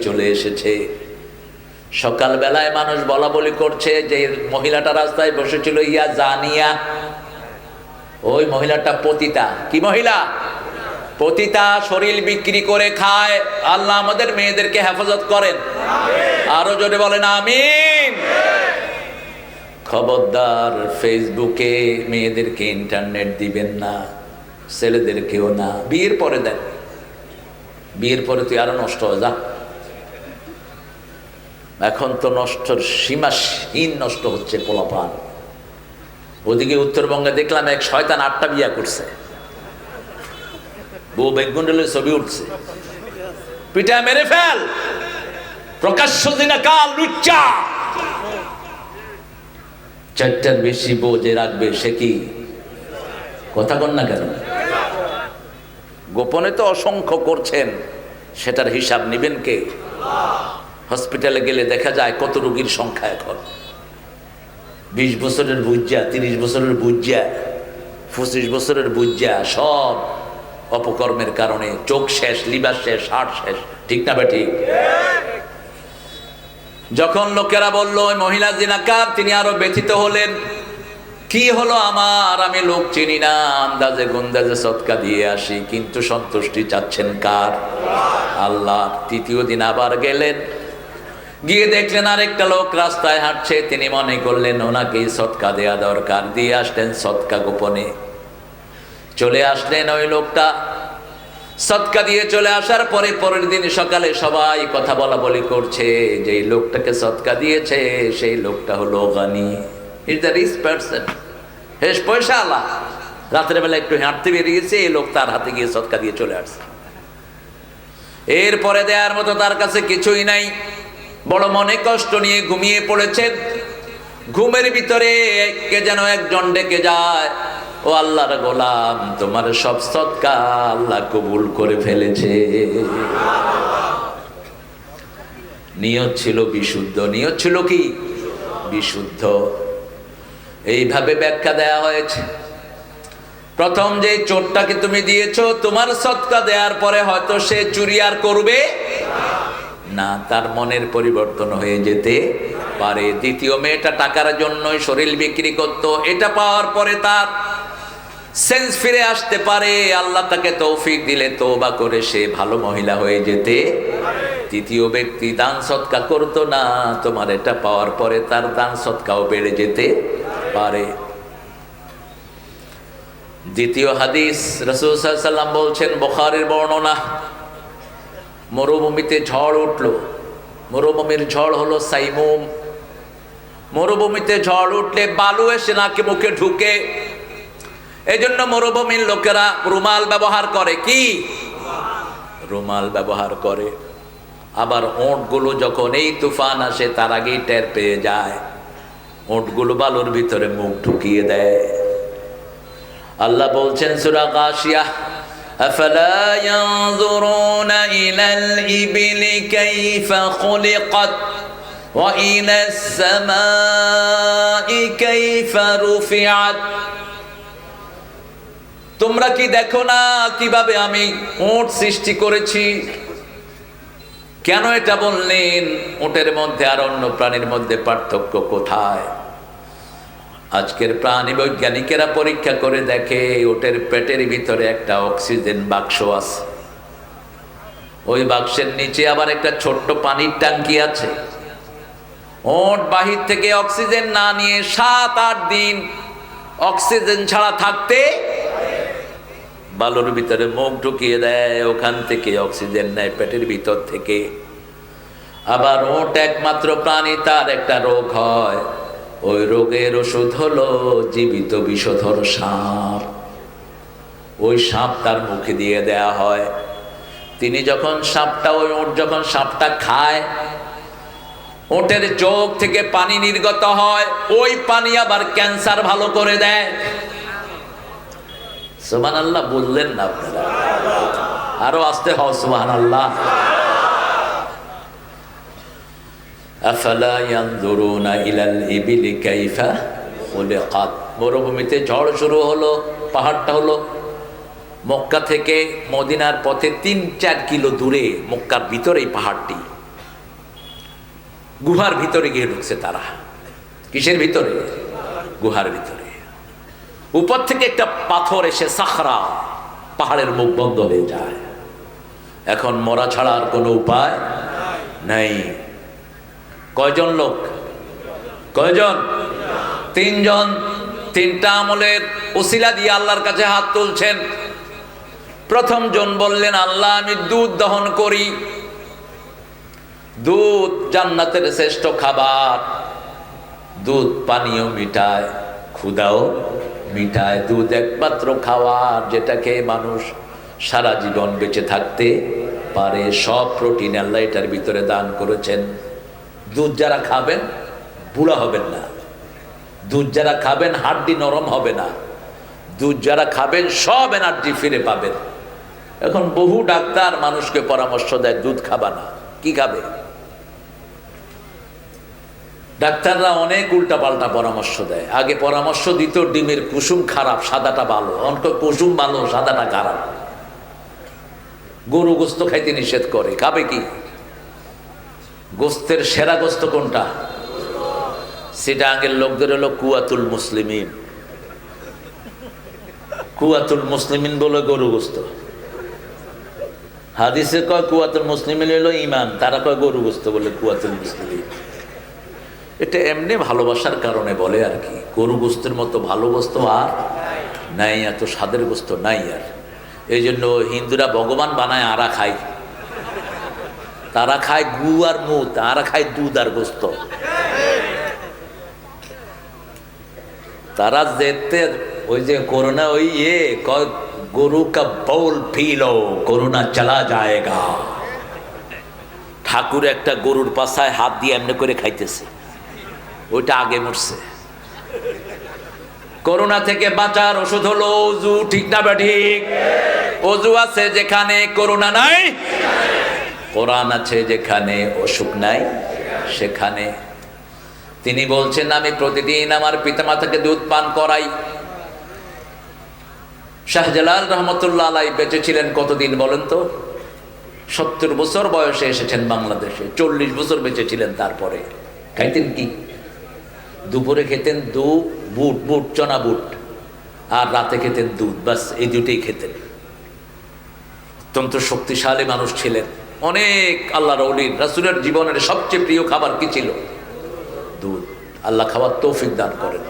চলে এসেছে। সকাল বেলায় মানুষ বলা বলি করছে যে মহিলাটা রাস্তায় বসেছিল ইয়া জানিয়া, ওই মহিলাটা পতিতা। কি মহিলা? পতিতা, শরীর বিক্রি করে খায়। আল্লাহ আমাদের মেয়েদেরকে হেফাজত করেন, আরো জোরে বলেন আমিন। খবরদার ফেসবুকে মেয়েদেরকে ইন্টারনেট দিবেন না, ছেলেদেরকেও না। বিয়ের পরে দেন, বিয়ের পরে তুই আরো নষ্ট হয়ে যা। এখন তো নষ্টর সীমাহীন নষ্ট হচ্ছে পোলাপান। ওদিকে উত্তরবঙ্গে দেখলাম এক শয়তান 8টা বিয়া করছে, বউ বেগুন্ডলের ছবি উঠছে। পিঠা মেরে ফেল, প্রকাশ্য দিনা কাল লুচ্চা। 4টার বেশি বউ যে রাখবে সে কি কথা কন না কেন? গোপনে তো অসংখ্য করছেন, সেটার হিসাব নিবেন কে? হসপিটালে গেলে দেখা যায় কত রোগীর সংখ্যা এখন। 20 বছরের বুজ্জা, 30 বছরের বুজ্জা, 25 বছরের বুজ্জা, সব অপকর্মের কারণে চোখ শেষ, লিভার শেষ, হার্ট শেষ। ঠিক না বেঠিক? যখন লোকেরা বলল ওই মহিলা জিনাকার, তিনি আরো ব্যথিত হলেন। কি হলো আমার, আমি লোক চিনি না, আন্দাজে গুন্দাজে সদকা দিয়ে আসি, কিন্তু সন্তুষ্টি চাচ্ছেন কার? আল্লাহ। তৃতীয় দিন আবার গেলেন, গিয়ে দেখলেন আরেকটা লোক রাস্তায় হাঁটছে। তিনি মনে করলেন ওনাকেই সদকা দেয়া দরকার, দিয়ে আসলেন সদকা। গোপনে চলে আসলেন ওই লোকটা, সদকা দিয়ে চলে আসার পরে পরের দিন সকালে সবাই কথা বলা বলি করছে যে এই লোকটাকে সদকা দিয়েছে, সেই লোকটা হলো Ghani, is the rich person, has পয়সা আলা। রাতের বেলা একটু হাঁটতে বেরিয়েছে, এই লোক তার হাতে গিয়ে সদকা দিয়ে চলে আসছে। এরপরে দেওয়ার মতো তার কাছে কিছুই নাই। বড় মনে কষ্ট নিয়ে ঘুমিয়ে পড়েছেন। ঘুমের ভিতরে কে যেন একজন ডেকে যায়, ও আল্লাহর গোলাম, তোমার সব সদকা আল্লাহ কবুল করে ফেলেছে। নিয়ত ছিল বিশুদ্ধ। নিয়ত ছিল কি? বিশুদ্ধ। এইভাবে ব্যাখ্যা দেয়া হয়েছে। প্রথম যে চোরটাকে তুমি দিয়েছো, তোমার সদকা দেওয়ার পরে হয়তো সে চুরি আর করবে না, তার মনের পরিবর্তন হয়ে যেতে পারে। দ্বিতীয় মেয়েটা টাকার জন্যই শরীর বিক্রি করত, এটা পাওয়ার পরে তার সেন্স ফিরে আসতে পারে। আল্লাহ তাকে তৌফিক দিলে তওবা করে সে ভালো মহিলা হয়ে যেতে। তৃতীয় ব্যক্তি দান সদকা করতো না, তোমার এটা পাওয়ার পরে তার দান সদকাও বেড়ে যেতে পারে। দ্বিতীয় হাদিস, রাসূল সাল্লাল্লাহু আলাইহি ওয়াসাল্লাম বলছেন, বুখারীর বর্ণনা, মরুভূমিতে ঝড় উঠলো। মরুভূমির ঝড় হলো সাইমুম। মরুভূমিতে ঝড় উঠলে বালু এসে নাকে মুখে ঢুকে। এই জন্য মরুভূমির লোকেরা রুমাল ব্যবহার করে। কি? রুমাল ব্যবহার করে। আবার ওঁটগুলো যখন এই তুফান আসে তার আগেই টের পেয়ে যায়, ওঁটগুলো বালুর ভিতরে মুখ ঢুকিয়ে দেয়। আল্লাহ বলছেন সূরা গাশিয়া, আফালা ইয়ানজুরুনা ইলাল ইবিলি কাইফা খুলিকাত ওয়া ইলাস সামাই কাইফা রুফিআত। তোমরা কি দেখো না কিভাবে আমি উট সৃষ্টি করেছি? কেন এটা বললেন? উটের মধ্যে আর অন্য প্রাণীর মধ্যে পার্থক্য কোথায়? আজকের প্রাণী বৈজ্ঞানিকেরা পরীক্ষা করে দেখে উটের পেটের ভিতরে একটা অক্সিজেন বাক্স আছে, ওই বাক্সের নিচে আবার একটা ছোট্ট পানির ট্যাঙ্কি আছে। উট বাহির থেকে অক্সিজেন না নিয়ে 7-8 দিন অক্সিজেন ছাড়া থাকতে বালুর ভিতরে মুখ ঢুকিয়ে দেয়, ওখান থেকে অক্সিজেন নেয় পেটের ভিতর থেকে। আবার উট একমাত্র প্রাণী, তার একটা রোগ হয়, ওই রোগের ওষুধ হলো জীবিত বিষধর সাপ। ওই সাপ তার মুখে দিয়ে দেয়া হয়। তিনি যখন সাপটা, ওই উট যখন সাপটা খায়, উটের চোখ থেকে পানি নির্গত হয়, ওই পানি আবার ক্যান্সার ভালো করে দেয়। সুবহানাল্লাহ বললেন না আপনারা? আরো আসতে হও সুবহানাল্লাহ। আফালা ইয়ানজুরুনা ইলাল ইবিলি কাইফা খুলিকাত। মরুভূমিতে ঝড় শুরু হলো। পাহাড়টা হলো মক্কা থেকে মদিনার পথে 3-4 কিলো দূরে, মক্কার ভিতরেই পাহাড়টি। গুহার ভিতরে গিয়ে ঢুকছে তারা। কিসের ভিতরে? গুহার ভিতরে। উপর থেকে একটা পাথর এসে সাখরা, পাহাড়ের মুখ বন্ধ হয়ে যায়। এখন মরা ছাড়া আর কোনো উপায় নাই। কয়জন লোক? কয়জন? তিনজন। তিনটা আমলের উসিলা দিয়ে আল্লাহর কাছে হাত তুলছেন। প্রথম জন বললেন, আল্লাহ আমি দুধ দহন করি। দুধ জান্নাতের শ্রেষ্ঠ খাবার। দুধ পানীয় মিটায়, ক্ষুধাও মিটায়। দুধ একমাত্র খাবার যেটা খেয়ে মানুষ সারা জীবন বেঁচে থাকতে পারে। সব প্রোটিন আল্লাহ এটার ভিতরে দান করেছেন। দুধ যারা খাবেন বুড়া হবেন না। দুধ যারা খাবেন হাড্ডি নরম হবে না। দুধ যারা খাবেন সব এনার্জি ফিরে পাবেন। এখন বহু ডাক্তার মানুষকে পরামর্শ দেয় দুধ খাবা না। কি খাবে? ডাক্তাররা অনেক উল্টাপাল্টা পরামর্শ দেয়। আগে পরামর্শ দিত ডিমের কুসুম খারাপ, সাদাটা ভালো। অনেক কুসুম ভালো, সাদাটা খারাপ। গরু গোস্ত খাইতে নিষেধ করে। খাবে কি? গোস্তের সেরা গোস্ত কোনটা? সেটা আগের লোকদের হলো কুয়াতুল মুসলিমিন। কুয়াতুল মুসলিমিন বলে গরু গোস্ত। হাদিসে কয় কুয়াতুল মুসলিমিন হলো ইমান, তারা কয় গরু গোস্ত বলে কুয়াতুল মুসলিমিন। এটা এমনি ভালোবাসার কারণে বলে আর কি। গরু গোস্তের মতো ভালো গোস্ত আর নাই, এত স্বাদের গোস্ত নাই আর। এই জন্য হিন্দুরা ভগবান বানায়, আরা খায়। তারা খায় গু আর মুত, আরা খায় দুধ আর গোস্ত। তারা যেতে ওই যে করোনা ওই গরু কা বউল পি লো, করোনা চলা যায়গা। ঠাকুর একটা গরুর পাছায় হাত দিয়ে এমনি করে খাইতেছে, ওইটা আগে মরছে। করোনা থেকে বাঁচার ওষুধ হলো অজু। ঠিক না বা ঠিক? অজু আছে যেখানে করোনা নাই, কোরআন আছে যেখানে অসুখ নাই সেখানে। তিনি বলছেন আমি প্রতিদিন আমার পিতামাতাকে দুধ পান করাই। শাহজালাল রহমতুল্লাহ আলাইহি বেঁচে ছিলেন কতদিন বলেন তো? 70 বছর বয়সে এসেছেন বাংলাদেশে। 40 বছর বেঁচে ছিলেন। তারপরে খাইতেন কি? দুপুরে খেতেন বুট চনা বুট, আর রাতে খেতেন দুধ। বাস এই দুটেই খেতেন। অত্যন্ত শক্তিশালী মানুষ ছিলেন। অনেক আল্লাহর ওলির রাসূলের জীবনের সবচেয়ে প্রিয় খাবার কি ছিল? দুধ। আল্লাহ খাওয়ার তৌফিক দান করেন।